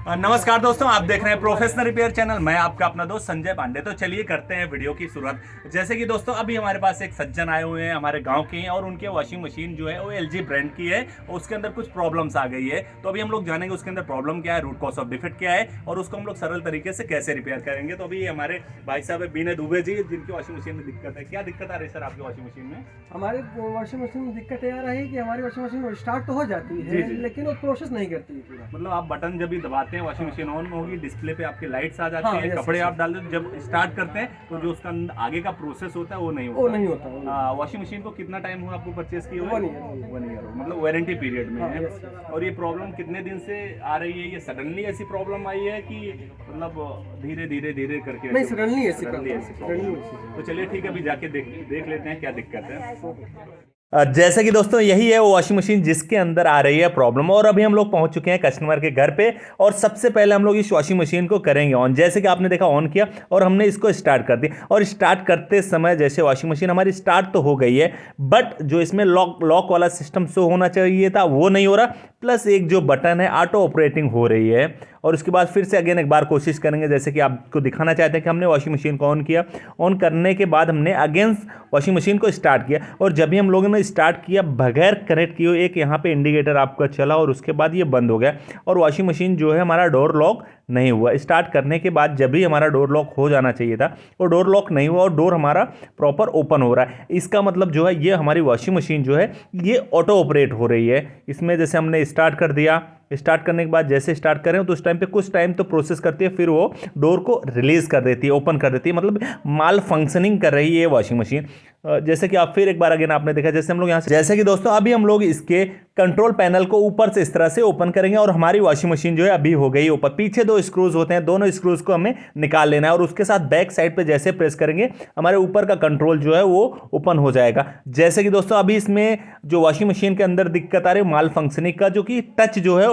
नमस्कार दोस्तों, आप देख रहे हैं प्रोफेशनल रिपेयर चैनल। मैं आपका अपना दोस्त संजय पांडे। तो चलिए करते हैं वीडियो की शुरुआत। जैसे कि दोस्तों अभी हमारे पास एक सज्जन आए हुए हैं हमारे गांव के हैं और उनके वॉशिंग मशीन जो है वो एलजी ब्रांड की है और उसके अंदर कुछ प्रॉब्लम्स आ गई है। तो अभी हम लोग जानेंगे उसके अंदर प्रॉब्लम क्या है, रूट कॉज ऑफ डिफेक्ट क्या है और उसको हम लोग सरल तरीके से कैसे रिपेयर करेंगे। तो अभी हमारे भाई साहब है बीने दुबे जी, जिनकी वॉशिंग मशीन में दिक्कत है। क्या दिक्कत आ रही है सर आपकी वॉशिंग मशीन में? हमारी वॉशिंग मशीन में दिक्कत ये आ रही है कि हमारी वॉशिंग मशीन स्टार्ट तो हो जाती है जी। लेकिन वो प्रोसेस नहीं करती है पूरा। मतलब आप बटन जब भी दबाते हैं वॉशिंग मशीन ऑन होगी, डिस्प्ले पे आपकी लाइट्स आ जाती हाँ, है, यस, कपड़े यस, आप डाल देते, जब स्टार्ट करते हैं तो जो उसका आगे का प्रोसेस होता है वो नहीं वो होता। नहीं होता। वॉशिंग मशीन को कितना टाइम हुआ आपको परचेस किए हुए? 1 ईयर। 1 ईयर मतलब वारंटी पीरियड में हाँ, है। Yes, yes. और ये प्रॉब्लम कितने दिन से आ रही है? ये सडनली ऐसी प्रॉब्लम आई है कि मतलब धीरे धीरे धीरे करके? नहीं, सडनली ऐसी Suddenly प्रॉब्लम। ऐसी सडनली प्रॉब्लम। तो चलिए ठीक है, अभी जाके देख लेते हैं क्या दिक्कत है। जैसे कि दोस्तों यही है वो वॉशिंग मशीन जिसके अंदर आ रही है प्रॉब्लम। और अभी हम लोग पहुंच चुके हैं कस्टमर के घर पे और सबसे पहले हम लोग इस वॉशिंग मशीन को करेंगे ऑन। जैसे कि आपने देखा ऑन किया और हमने इसको स्टार्ट कर दिया और स्टार्ट करते समय जैसे वॉशिंग मशीन हमारी स्टार्ट तो हो गई है, बट जो इसमें लॉक वाला सिस्टम शो होना चाहिए था वो नहीं हो रहा। प्लस एक जो बटन है ऑटो ऑपरेटिंग हो रही है। और उसके बाद फिर से अगेन एक बार कोशिश करेंगे, जैसे कि आपको दिखाना चाहते हैं कि हमने वॉशिंग मशीन को ऑन किया। ऑन करने के बाद हमने अगेन वॉशिंग मशीन को स्टार्ट किया और जब भी हम लोगों ने स्टार्ट किया बगैर कनेक्ट किए हुए एक यहाँ पे इंडिकेटर आपका चला और उसके बाद ये बंद हो गया और वॉशिंग मशीन जो है हमारा डोर लॉक नहीं हुआ। स्टार्ट करने के बाद जब भी हमारा डोर लॉक हो जाना चाहिए था वो डोर लॉक नहीं हुआ और डोर हमारा प्रॉपर ओपन हो रहा है। इसका मतलब जो है ये हमारी वॉशिंग मशीन जो है ये ऑटो ऑपरेट हो रही है। इसमें जैसे हमने स्टार्ट कर दिया, स्टार्ट करने के बाद जैसे स्टार्ट करें तो उस टाइम पे कुछ टाइम तो प्रोसेस करती है, फिर वो डोर को रिलीज कर देती है, ओपन कर देती है। मतलब माल फंक्शनिंग कर रही है वॉशिंग मशीन। जैसे कि आप फिर एक बार अगेन आपने देखा, जैसे हम लोग यहाँ से, जैसे कि दोस्तों अभी हम लोग इसके कंट्रोल पैनल को ऊपर से इस तरह से ओपन करेंगे और हमारी वॉशिंग मशीन जो है अभी हो गई ऊपर। पीछे 2 स्क्रूज होते हैं, दोनों स्क्रूज को हमें निकाल लेना है और उसके साथ बैक साइड पे जैसे प्रेस करेंगे हमारे ऊपर का कंट्रोल जो है वो ओपन हो जाएगा। जैसे कि दोस्तों अभी इसमें जो वॉशिंग मशीन के अंदर दिक्कत आ रही है माल फंक्शनिंग का, जो कि टच जो है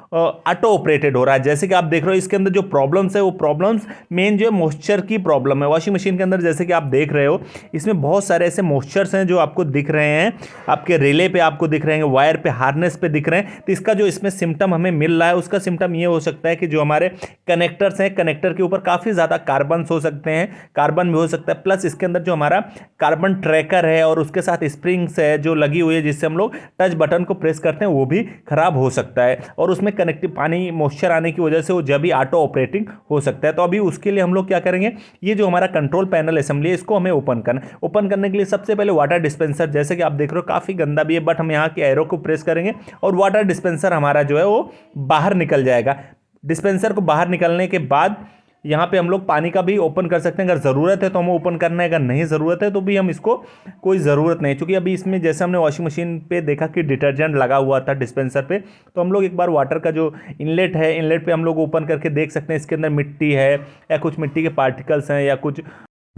ऑटो ऑपरेटेड हो रहा है। जैसे कि आप देख रहे हो इसके अंदर जो प्रॉब्लम्स है वो प्रॉब्लम्स मेन जो है मॉइस्चर की प्रॉब्लम है वॉशिंग मशीन के अंदर। जैसे कि आप देख रहे हो इसमें बहुत सारे ऐसे मॉइस्चर्स हैं जो आपको दिख रहे हैं, आपके रिले पे आपको दिख रहे हैं, वायर पे, हार्नेस पे दिख रहे हैं। तो इसका जो इसमें सिम्टम हमें मिल रहा है उसका सिम्टम ये हो सकता है कि जो हमारे कनेक्टर्स हैं, कनेक्टर के ऊपर काफ़ी ज़्यादा कार्बन्स हो सकते हैं, कार्बन भी हो सकता है। प्लस इसके अंदर जो हमारा कार्बन ट्रैकर है और उसके साथ स्प्रिंग्स है जो लगी हुई है जिससे हम लोग टच बटन को प्रेस करते हैं वो भी खराब हो सकता है और उसमें कनेक्टिव पानी मॉइस्चर आने की वजह से वो जब भी ऑटो ऑपरेटिंग हो सकता है। तो अभी उसके लिए हम लोग क्या करेंगे, ये जो हमारा कंट्रोल पैनल असेंबली है इसको हमें ओपन करना है। ओपन करने के लिए सबसे पहले वाटर डिस्पेंसर, जैसे कि आप देख रहे हो काफ़ी गंदा भी है बट हम यहाँ के एरो को प्रेस करेंगे और वाटर डिस्पेंसर हमारा जो है वो बाहर निकल जाएगा। डिस्पेंसर को बाहर निकलने के बाद यहाँ पे हम लोग पानी का भी ओपन कर सकते हैं, अगर ज़रूरत है तो हमें ओपन करना है, अगर नहीं ज़रूरत है तो भी हम इसको कोई ज़रूरत नहीं, क्योंकि अभी इसमें जैसे हमने वॉशिंग मशीन पे देखा कि डिटर्जेंट लगा हुआ था डिस्पेंसर पे। तो हम लोग एक बार वाटर का जो इनलेट है, इनलेट पे हम लोग ओपन करके देख सकते हैं इसके अंदर मिट्टी है या कुछ मिट्टी के पार्टिकल्स हैं या कुछ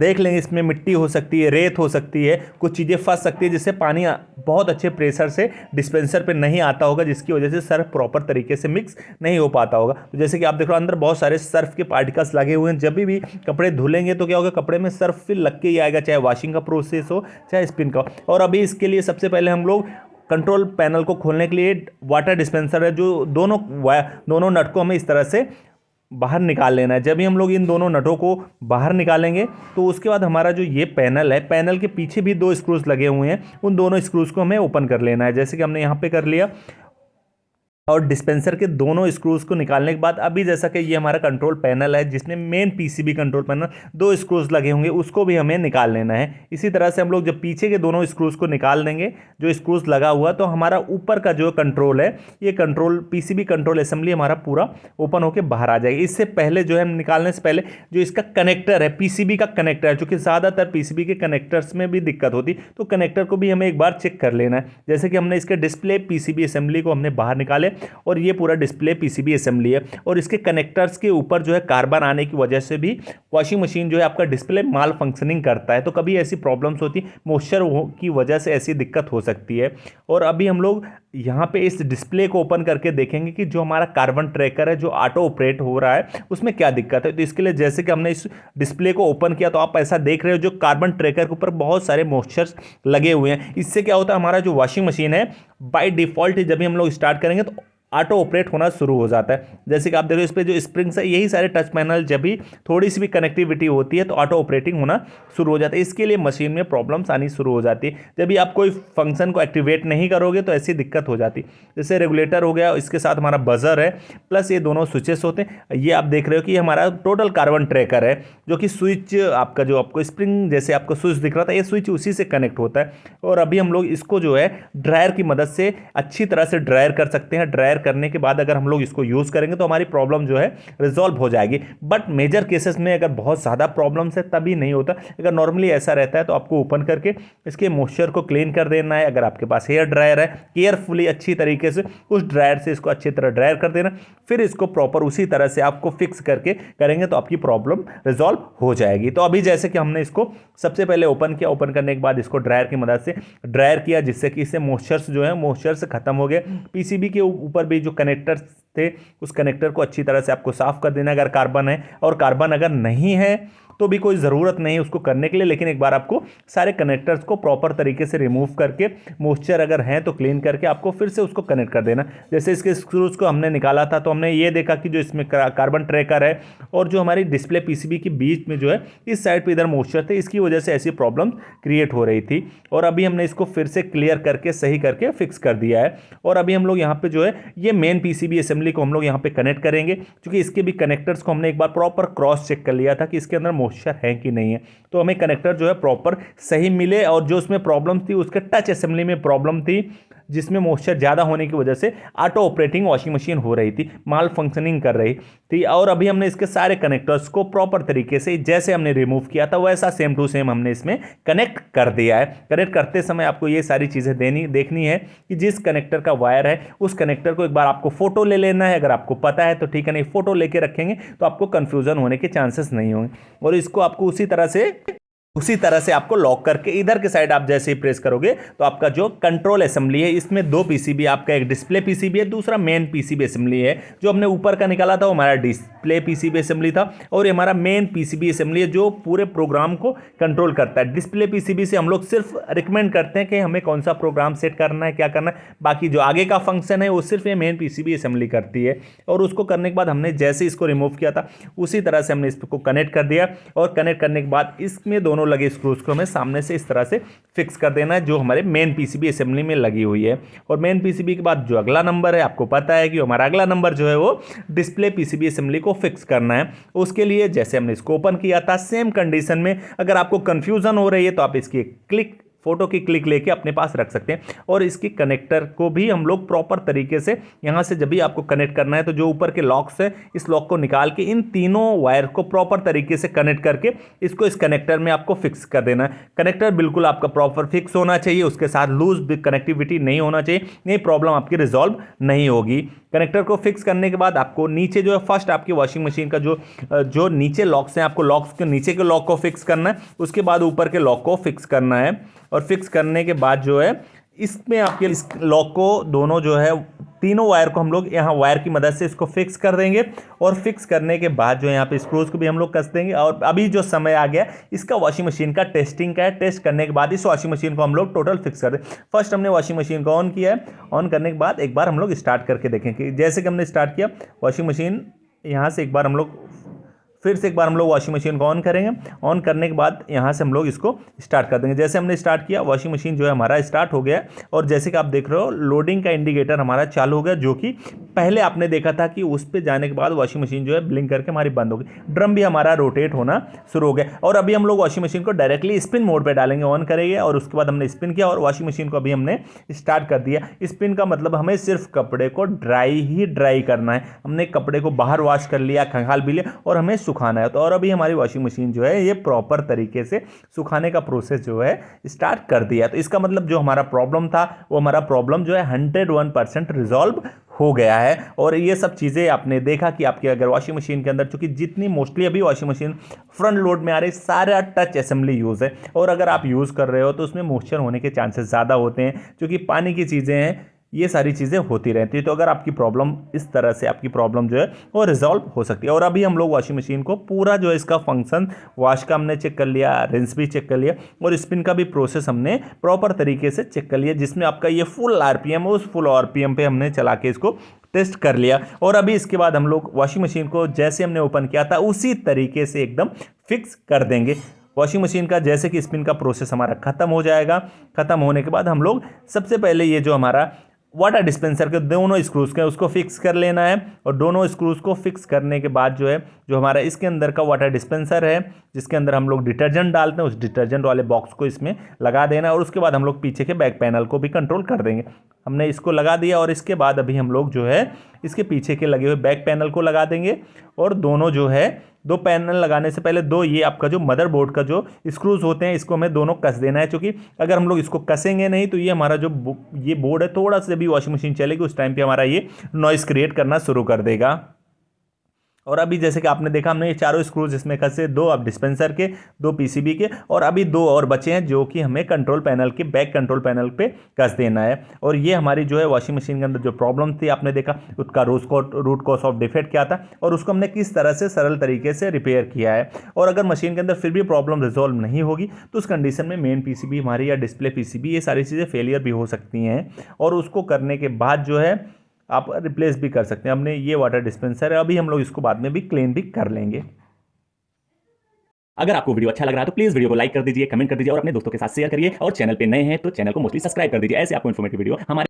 देख लेंगे। इसमें मिट्टी हो सकती है, रेत हो सकती है, कुछ चीज़ें फंस सकती है जिससे पानी बहुत अच्छे प्रेशर से डिस्पेंसर पे नहीं आता होगा, जिसकी वजह से सर्फ प्रॉपर तरीके से मिक्स नहीं हो पाता होगा। तो जैसे कि आप देख रहे हो अंदर बहुत सारे सर्फ के पार्टिकल्स लगे हुए हैं। जब भी कपड़े धुलेंगे तो क्या होगा, कपड़े में सर्फ फिर लग के ही आएगा, चाहे वॉशिंग का प्रोसेस हो चाहे स्पिन का। और अभी इसके लिए सबसे पहले हम लोग कंट्रोल पैनल को खोलने के लिए वाटर डिस्पेंसर है जो दोनों नट को हमें इस तरह से बाहर निकाल लेना है। जब भी हम लोग इन दोनों नटों को बाहर निकालेंगे तो उसके बाद हमारा जो ये पैनल है, पैनल के पीछे भी 2 स्क्रूज लगे हुए हैं, उन दोनों स्क्रूज को हमें ओपन कर लेना है। जैसे कि हमने यहाँ पे कर लिया और डिस्पेंसर के दोनों स्क्रूज को निकालने के बाद अभी जैसा कि ये हमारा कंट्रोल पैनल है जिसमें main PCB control panel 2 screws लगे होंगे उसको भी हमें निकाल लेना है। इसी तरह से हम लोग जब पीछे के दोनों स्क्रूज को निकाल देंगे, जो स्क्रूज लगा हुआ, तो हमारा ऊपर का जो कंट्रोल है, ये कंट्रोल पीसीबी कंट्रोल असेंबली हमारा पूरा ओपन होकर बाहर आ जाएगी। इससे पहले जो है हम निकालने से पहले जो इसका कनेक्टर है, पीसीबी का कनेक्टर है, चूंकि ज़्यादातर पीसीबी के कनेक्टर्स में भी दिक्कत होती, तो कनेक्टर को भी हमें एक बार चेक कर लेना है। जैसे कि हमने इसके डिस्प्ले पीसीबी असेंबली को हमने बाहर निकाले और ये पूरा डिस्प्ले पीसीबी असेंबली है और इसके कनेक्टर्स के ऊपर जो है कार्बन आने की वजह से भी वॉशिंग मशीन जो है आपका डिस्प्ले माल फंक्शनिंग करता है। तो कभी ऐसी प्रॉब्लम्स होती, मॉइस्चर की वजह से ऐसी दिक्कत हो सकती है। और अभी हम लोग यहाँ पे इस डिस्प्ले को ओपन करके देखेंगे कि जो हमारा कार्बन ट्रैकर है जो ऑटो ऑपरेट हो रहा है उसमें क्या दिक्कत है। तो इसके लिए जैसे कि हमने इस डिस्प्ले को ओपन किया तो आप ऐसा देख रहे हो जो कार्बन ट्रैकर के ऊपर बहुत सारे मॉइस्चर्स लगे हुए हैं। इससे क्या होता है, हमारा जो वॉशिंग मशीन है बाय डिफॉल्ट जब भी हम लोग स्टार्ट करेंगे तो ऑटो ऑपरेट होना शुरू हो जाता है। जैसे कि आप देखो इस पे जो स्प्रिंग्स है, यही सारे टच पैनल जब भी थोड़ी सी भी कनेक्टिविटी होती है तो ऑटो ऑपरेटिंग होना शुरू हो जाता है। इसके लिए मशीन में प्रॉब्लम्स आनी शुरू हो जाती है। जब भी आप कोई फंक्शन को एक्टिवेट नहीं करोगे तो ऐसी दिक्कत हो जाती है। जैसे रेगुलेटर हो गया, इसके साथ हमारा बजर है, प्लस ये दोनों स्विचेस होते हैं। ये आप देख रहे हो कि हमारा टोटल कार्बन ट्रैकर है, जो कि स्विच आपका जो आपको स्प्रिंग जैसे आपको स्विच दिख रहा था, ये स्विच उसी से कनेक्ट होता है। और अभी हम लोग इसको जो है ड्रायर की मदद से अच्छी तरह से ड्रायर कर सकते हैं। ड्रायर करने के बाद अगर हम लोग इसको यूज़ करेंगे तो हमारी प्रॉब्लम जो है रिजॉल्व हो जाएगी। बट मेजर केसेस में अगर बहुत ज़्यादा प्रॉब्लम्स है तभी नहीं होता। अगर नॉर्मली ऐसा रहता है तो आपको ओपन करके इसके मॉइस्चर को क्लीन कर देना है। अगर आपके पास हेयर ड्रायर है, केयरफुली अच्छी तरीके से उस ड्रायर से इसको अच्छी तरह ड्रायर कर देना, फिर इसको प्रॉपर उसी तरह से आपको फिक्स करके करेंगे तो आपकी प्रॉब्लम रिजॉल्व हो जाएगी। तो अभी जैसे कि हमने इसको सबसे पहले ओपन किया, ओपन करने के बाद इसको ड्रायर की मदद से ड्रायर किया, जिससे कि इससे मॉइस्चर्स जो है मॉइस्चर्स खत्म हो गए। पीसीबी के ऊपर भी जो कनेक्टर्स थे उस कनेक्टर को अच्छी तरह से आपको साफ कर देना अगर कार्बन है, और कार्बन अगर नहीं है तो भी कोई ज़रूरत नहीं उसको करने के लिए। लेकिन एक बार आपको सारे कनेक्टर्स को प्रॉपर तरीके से रिमूव करके, मॉइस्चर अगर हैं तो क्लीन करके आपको फिर से उसको कनेक्ट कर देना। जैसे इसके स्क्रूज को हमने निकाला था तो हमने ये देखा कि जो इसमें कार्बन ट्रैकर है और जो हमारी डिस्प्ले पीसीबी के बीच में जो है इस साइड पर इधर मॉइस्चर थे, इसकी वजह से ऐसी प्रॉब्लम क्रिएट हो रही थी। और अभी हमने इसको फिर से क्लियर करके सही करके फिक्स कर दिया है। और अभी हम लोग यहाँ पे जो है ये मेन पीसीबी असेंबली को हम लोग यहाँ पे कनेक्ट करेंगे, क्योंकि इसके भी कनेक्टर्स को हमने एक बार प्रॉपर क्रॉस चेक कर लिया था कि इसके अंदर मॉइस्चर है कि नहीं है। तो हमें कनेक्टर जो है प्रॉपर सही मिले, और जो उसमें प्रॉब्लम थी उसके टच असेंबली में प्रॉब्लम थी, जिसमें मॉइस्चर ज़्यादा होने की वजह से ऑटो ऑपरेटिंग वॉशिंग मशीन हो रही थी, माल फंक्शनिंग कर रही थी। और अभी हमने इसके सारे कनेक्टर्स को प्रॉपर तरीके से जैसे हमने रिमूव किया था वैसा सेम टू सेम हमने इसमें कनेक्ट कर दिया है। कनेक्ट करते समय आपको ये सारी चीज़ें देखनी है कि जिस कनेक्टर का वायर है उस कनेक्टर को एक बार आपको फोटो ले लेना है। अगर आपको पता है तो ठीक है, नहीं फोटो लेके रखेंगे तो आपको कन्फ्यूजन होने के चांसेस नहीं होंगे। और इसको आपको उसी तरह से आपको लॉक करके इधर के साइड आप जैसे ही प्रेस करोगे तो आपका जो कंट्रोल असेंबली है, इसमें दो पीसीबी, आपका एक डिस्प्ले पीसीबी है, दूसरा मेन पीसीबी असेंबली है। जो हमने ऊपर का निकाला था वो हमारा डिस्प्ले पीसीबी असेंबली था, और ये हमारा मेन पीसीबी असेंबली है जो पूरे प्रोग्राम को कंट्रोल करता है। डिस्प्ले पीसीबी से हम लोग सिर्फ रिकमेंड करते हैं कि हमें कौन सा प्रोग्राम सेट करना है, क्या करना है, बाकी जो आगे का फंक्शन है वो सिर्फ ये मेन पीसीबी असेंबली करती है। और उसको करने के बाद हमने जैसे इसको रिमूव किया था उसी तरह से हमने इसको कनेक्ट कर दिया, और कनेक्ट करने के बाद इसमें दोनों लगे स्क्रूज को हमें सामने से इस तरह से फिक्स कर देना है, जो हमारे मेन पीसीबी असेंबली में लगी हुई है। और मेन पीसीबी के बाद जो अगला नंबर है, आपको पता है कि हमारा अगला नंबर जो है वो डिस्प्ले पीसीबी असेंबली को फिक्स करना है। उसके लिए जैसे हमने इसको ओपन किया था सेम कंडीशन में, अगर आपको कंफ्यूजन हो रही है तो आप इसकी क्लिक फोटो की क्लिक लेके अपने पास रख सकते हैं। और इसकी कनेक्टर को भी हम लोग प्रॉपर तरीके से यहाँ से जब भी आपको कनेक्ट करना है तो जो ऊपर के लॉक्स है इस लॉक को निकाल के इन तीनों वायर को प्रॉपर तरीके से कनेक्ट करके इसको इस कनेक्टर में आपको फिक्स कर देना है। कनेक्टर बिल्कुल आपका प्रॉपर फिक्स होना चाहिए, उसके साथ लूज कनेक्टिविटी नहीं होना चाहिए, नहीं प्रॉब्लम आपकी रिजॉल्व नहीं होगी। कनेक्टर को फिक्स करने के बाद आपको नीचे जो है फर्स्ट आपकी वॉशिंग मशीन का जो नीचे लॉक्स हैं, आपको लॉक्स के नीचे के लॉक को फिक्स करना है, उसके बाद ऊपर के लॉक को फिक्स करना है। और फिक्स करने के बाद जो है इसमें आपके इस लॉक को दोनों जो है तीनों वायर को हम लोग यहाँ वायर की मदद से इसको फिक्स कर देंगे। और फिक्स करने के बाद जो है यहाँ पे स्क्रूज को भी हम लोग कस देंगे। और अभी जो समय आ गया इसका वॉशिंग मशीन का टेस्टिंग का है। टेस्ट करने के बाद इस वॉशिंग मशीन को हम लोग टोटल फिक्स कर दें। फर्स्ट हमने वॉशिंग मशीन को ऑन किया है, ऑन करने के बाद एक बार हम लोग स्टार्ट करके देखें कि जैसे कि हमने स्टार्ट किया वॉशिंग मशीन, यहाँ से एक बार हम लोग फिर से एक बार हम लोग वॉशिंग मशीन को ऑन करेंगे। ऑन करने के बाद यहाँ से हम लोग इसको स्टार्ट कर देंगे। जैसे हमने स्टार्ट किया वॉशिंग मशीन जो है हमारा स्टार्ट हो गया। और जैसे कि आप देख रहे हो लोडिंग का इंडिकेटर हमारा चालू हो गया, जो कि पहले आपने देखा था कि उस पर जाने के बाद वॉशिंग मशीन जो है ब्लिंक करके हमारी बंद हो गई। ड्रम भी हमारा रोटेट होना शुरू हो गया। और अभी हम लोग वॉशिंग मशीन को डायरेक्टली स्पिन मोड पर डालेंगे, ऑन करेंगे। और उसके बाद हमने स्पिन किया और वॉशिंग मशीन को अभी हमने स्टार्ट कर दिया। स्पिन का मतलब हमें सिर्फ कपड़े को ड्राई करना है। हमने कपड़े को बाहर वॉश कर लिया, खंगाल भी लिया और हमें सुखाना है। तो और अभी हमारी वॉशिंग मशीन जो है ये प्रॉपर तरीके से सुखाने का प्रोसेस जो है स्टार्ट कर दिया। तो इसका मतलब जो हमारा प्रॉब्लम था वो हमारा प्रॉब्लम जो है 101% रिजॉल्व हो गया है। और ये सब चीज़ें आपने देखा कि आपके अगर वॉशिंग मशीन के अंदर, चूंकि जितनी मोस्टली अभी वॉशिंग मशीन फ्रंट लोड में आ रही सारा टच असेंबली यूज़ है। और अगर आप यूज़ कर रहे हो तो उसमें मॉइस्चर होने के चांसेस ज़्यादा होते हैं, क्योंकि पानी की चीज़ें हैं। ये सारी चीज़ें होती रहती है। तो अगर आपकी प्रॉब्लम इस तरह से, आपकी प्रॉब्लम जो है वो रिजॉल्व हो सकती है। और अभी हम लोग वॉशिंग मशीन को पूरा जो है इसका फंक्शन, वॉश का हमने चेक कर लिया, रिंस भी चेक कर लिया और स्पिन का भी प्रोसेस हमने प्रॉपर तरीके से चेक कर लिया, जिसमें आपका ये फुल आरपीएम, उस फुल आरपीएम पे हमने चला के इसको टेस्ट कर लिया। और अभी इसके बाद हम लोग वॉशिंग मशीन को जैसे हमने ओपन किया था उसी तरीके से एकदम फिक्स कर देंगे। वॉशिंग मशीन का जैसे कि स्पिन का प्रोसेस हमारा खत्म हो जाएगा, खत्म होने के बाद हम लोग सबसे पहले ये जो हमारा वाटर डिस्पेंसर के दोनों स्क्रूज के उसको फिक्स कर लेना है। और दोनों स्क्रूज को फिक्स करने के बाद जो है, जो हमारा इसके अंदर का वाटर डिस्पेंसर है जिसके अंदर हम लोग डिटर्जेंट डालते हैं, उस डिटर्जेंट वाले बॉक्स को इसमें लगा देना है। और उसके बाद हम लोग पीछे के बैक पैनल को भी कंट्रोल कर देंगे। हमने इसको लगा दिया और इसके बाद अभी हम लोग जो है इसके पीछे के लगे हुए बैक पैनल को लगा देंगे। और दोनों जो है, दो पैनल लगाने से पहले दो ये आपका जो मदरबोर्ड का जो स्क्रूज होते हैं इसको हमें दोनों कस देना है, क्योंकि अगर हम लोग इसको कसेंगे नहीं तो ये हमारा जो ये बोर्ड है, थोड़ा सा भी वॉशिंग मशीन चलेगी उस टाइम पे हमारा ये नॉइस क्रिएट करना शुरू कर देगा। और अभी जैसे कि आपने देखा, हमने ये चारों स्क्रूज इसमें कसे, दो अब डिस्पेंसर के, दो पीसीबी के, और अभी दो और बचे हैं जो कि हमें कंट्रोल पैनल के, बैक कंट्रोल पैनल पे कस देना है। और ये हमारी जो है वॉशिंग मशीन के अंदर जो प्रॉब्लम थी, आपने देखा उसका रूट कॉज ऑफ डिफेक्ट क्या था और उसको हमने किस तरह से सरल तरीके से रिपेयर किया है। और अगर मशीन के अंदर फिर भी प्रॉब्लम रिजॉल्व नहीं होगी तो उस कंडीशन में मेन पीसीबी हमारी या डिस्प्ले पीसीबी, ये सारी चीज़ें फेलियर भी हो सकती हैं। और उसको करने के बाद जो है आप रिप्लेस भी कर सकते हैं। हमने ये वाटर डिस्पेंसर है, अभी हम लोग इसको बाद में भी क्लीन भी कर लेंगे। अगर आपको वीडियो अच्छा लग रहा है तो प्लीज वीडियो को लाइक कर दीजिए, कमेंट कर दीजिए और अपने दोस्तों के साथ शेयर करिए। और चैनल पे नए हैं तो चैनल को मोस्टली सब्सक्राइब कर दीजिए। ऐसे आपको इन्फॉर्मेटिव वीडियो हमारे